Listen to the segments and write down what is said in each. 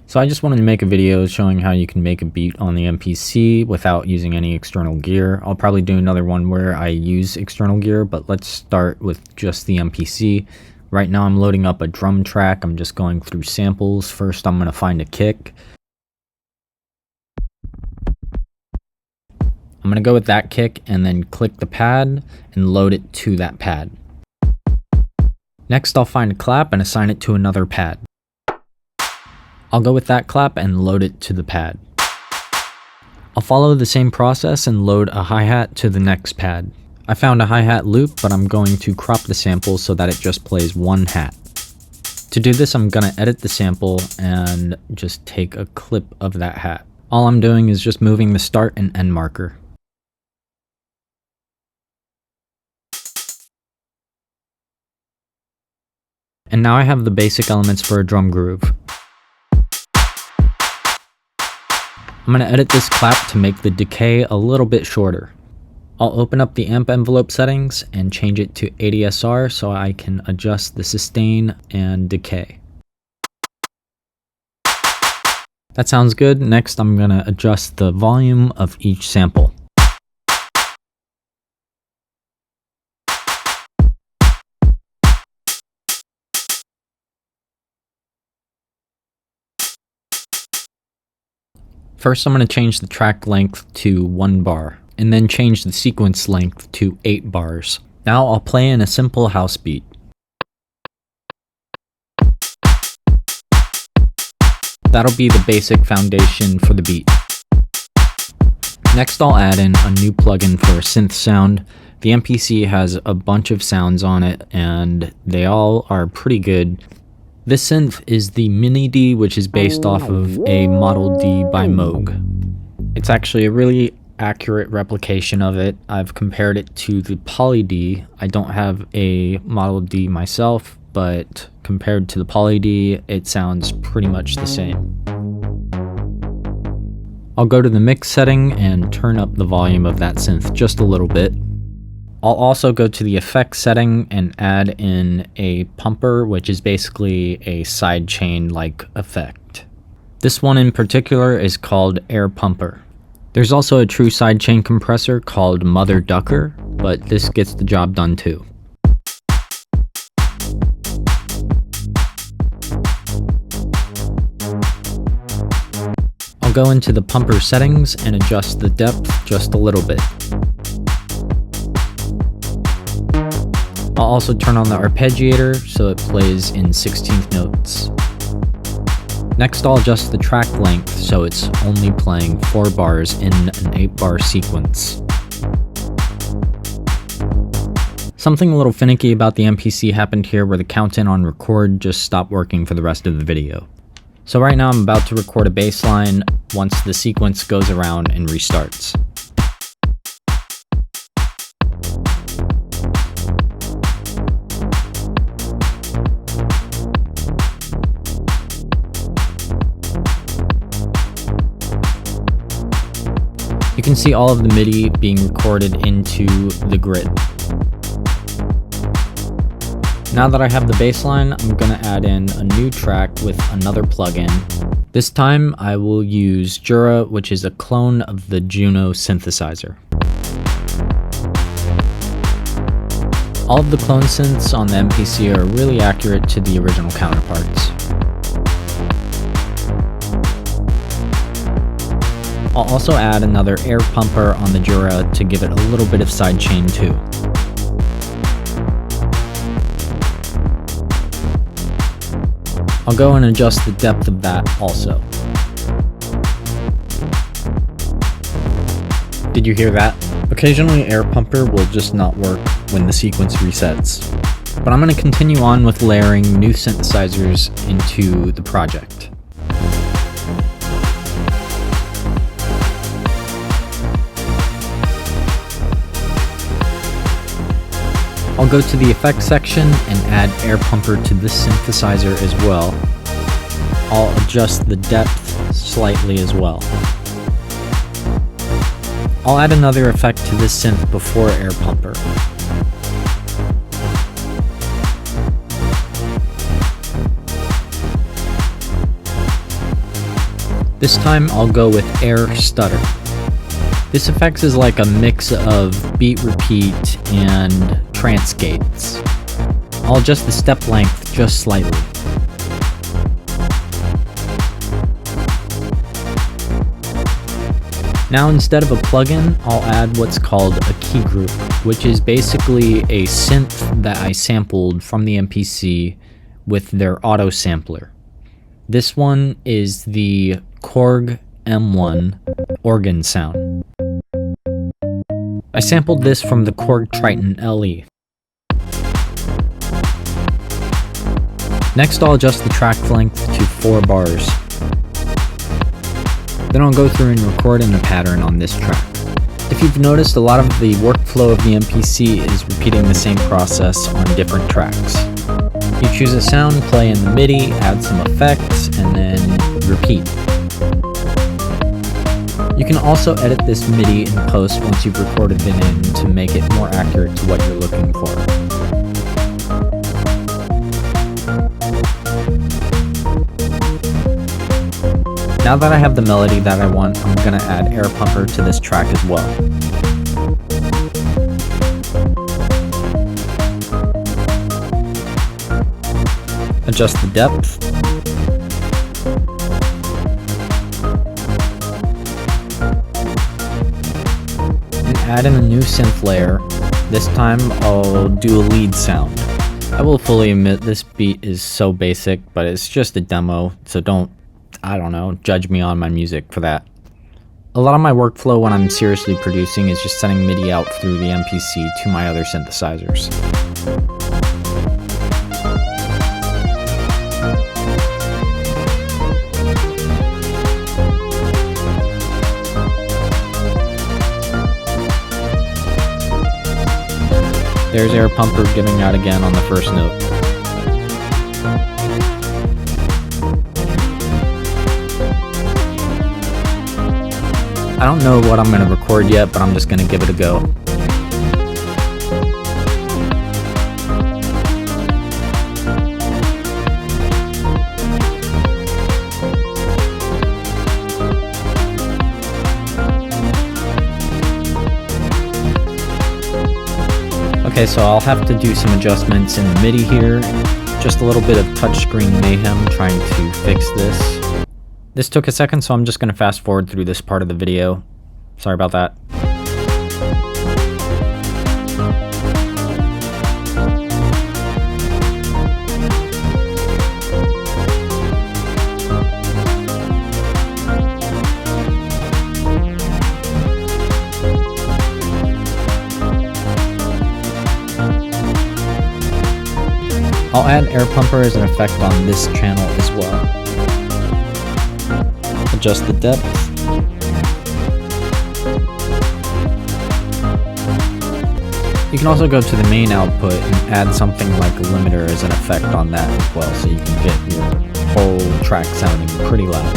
So I just wanted to make a video showing how you can make a beat on the MPC without using any external gear. I'll probably do another one where I use external gear, but let's start with just the MPC. Right now I'm loading up a drum track. I'm just going through samples. First I'm going to find a kick. I'm going to go with that kick and then click the pad and load it to that pad. Next I'll find a clap and assign it to another pad. I'll go with that clap and load it to the pad. I'll follow the same process and load a hi-hat to the next pad. I found a hi-hat loop, but I'm going to crop the sample so that it just plays one hat. To do this, I'm going to edit the sample and just take a clip of that hat. All I'm doing is just moving the start and end marker. And now I have the basic elements for a drum groove. I'm going to edit this clap to make the decay a little bit shorter. I'll open up the amp envelope settings and change it to ADSR so I can adjust the sustain and decay. That sounds good. Next, I'm going to adjust the volume of each sample. First, I'm going to change the track length to 1 bar, and then change the sequence length to 8 bars. Now I'll play in a simple house beat. That'll be the basic foundation for the beat. Next, I'll add in a new plugin for a synth sound. The MPC has a bunch of sounds on it, and they all are pretty good. This synth is the Mini D, which is based off of a Model D by Moog. It's actually a really accurate replication of it. I've compared it to the Poly D. I don't have a Model D myself, but compared to the Poly D, it sounds pretty much the same. I'll go to the mix setting and turn up the volume of that synth just a little bit. I'll also go to the effects setting and add in a pumper, which is basically a sidechain like effect. This one in particular is called Air Pumper. There's also a true sidechain compressor called Mother Ducker, but this gets the job done too. I'll go into the pumper settings and adjust the depth just a little bit. I'll also turn on the arpeggiator so it plays in 16th notes. Next, I'll adjust the track length so it's only playing 4 bars in an 8-bar sequence. Something a little finicky about the MPC happened here where the count-in on record just stopped working for the rest of the video. So right now I'm about to record a bass line once the sequence goes around and restarts. You can see all of the MIDI being recorded into the grid. Now that I have the bass line, I'm going to add in a new track with another plugin. This time I will use C.H.A.Y, which is a clone of the Juno synthesizer. All of the clone synths on the MPC are really accurate to the original counterparts. I'll also add another air pumper on the C.H.A.Y to give it a little bit of sidechain too. I'll go and adjust the depth of that also. Did you hear that? Occasionally air pumper will just not work when the sequence resets. But I'm going to continue on with layering new synthesizers into the project. I'll go to the effects section and add air pumper to this synthesizer as well. I'll adjust the depth slightly as well. I'll add another effect to this synth before air pumper. This time I'll go with air stutter. This effect is like a mix of beat repeat and trance gates. I'll adjust the step length just slightly. Now instead of a plugin, I'll add what's called a key group, which is basically a synth that I sampled from the MPC with their auto sampler. This one is the Korg M1 organ sound. I sampled this from the Korg Triton LE. Next I'll adjust the track length to 4 bars. Then I'll go through and record in a pattern on this track. If you've noticed, a lot of the workflow of the MPC is repeating the same process on different tracks. You choose a sound, play in the MIDI, add some effects, and then repeat. You can also edit this MIDI in post once you've recorded it in to make it more accurate to what you're looking for. Now that I have the melody that I want, I'm going to add Air Pumper to this track as well. Adjust the depth. And add in a new synth layer. This time I'll do a lead sound. I will fully admit this beat is so basic, but it's just a demo, so don't judge me on my music for that. A lot of my workflow when I'm seriously producing is just sending MIDI out through the MPC to my other synthesizers. There's Air Pumper giving out again on the first note. I don't know what I'm going to record yet, but I'm just going to give it a go. Okay, so I'll have to do some adjustments in the MIDI here. Just a little bit of touchscreen mayhem trying to fix this. This took a second, so I'm just going to fast forward through this part of the video. Sorry about that. I'll add Air Pumper as an effect on this channel as well. Adjust the depth. You can also go to the main output and add something like a limiter as an effect on that as well, so you can get your whole track sounding pretty loud.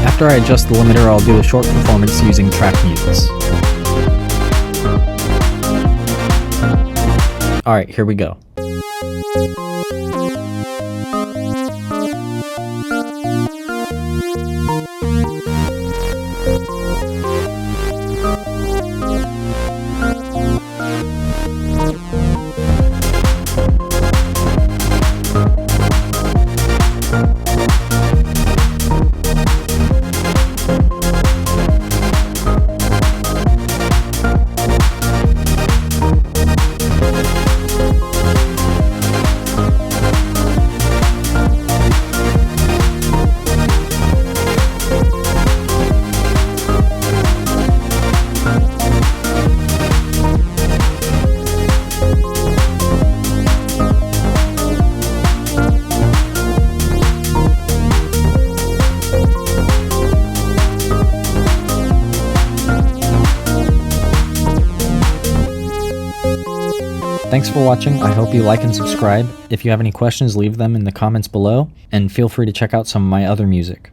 After I adjust the limiter, I'll do a short performance using track mutes. Alright, here we go. Thanks for watching. I hope you like and subscribe. If you have any questions, leave them in the comments below, and feel free to check out some of my other music.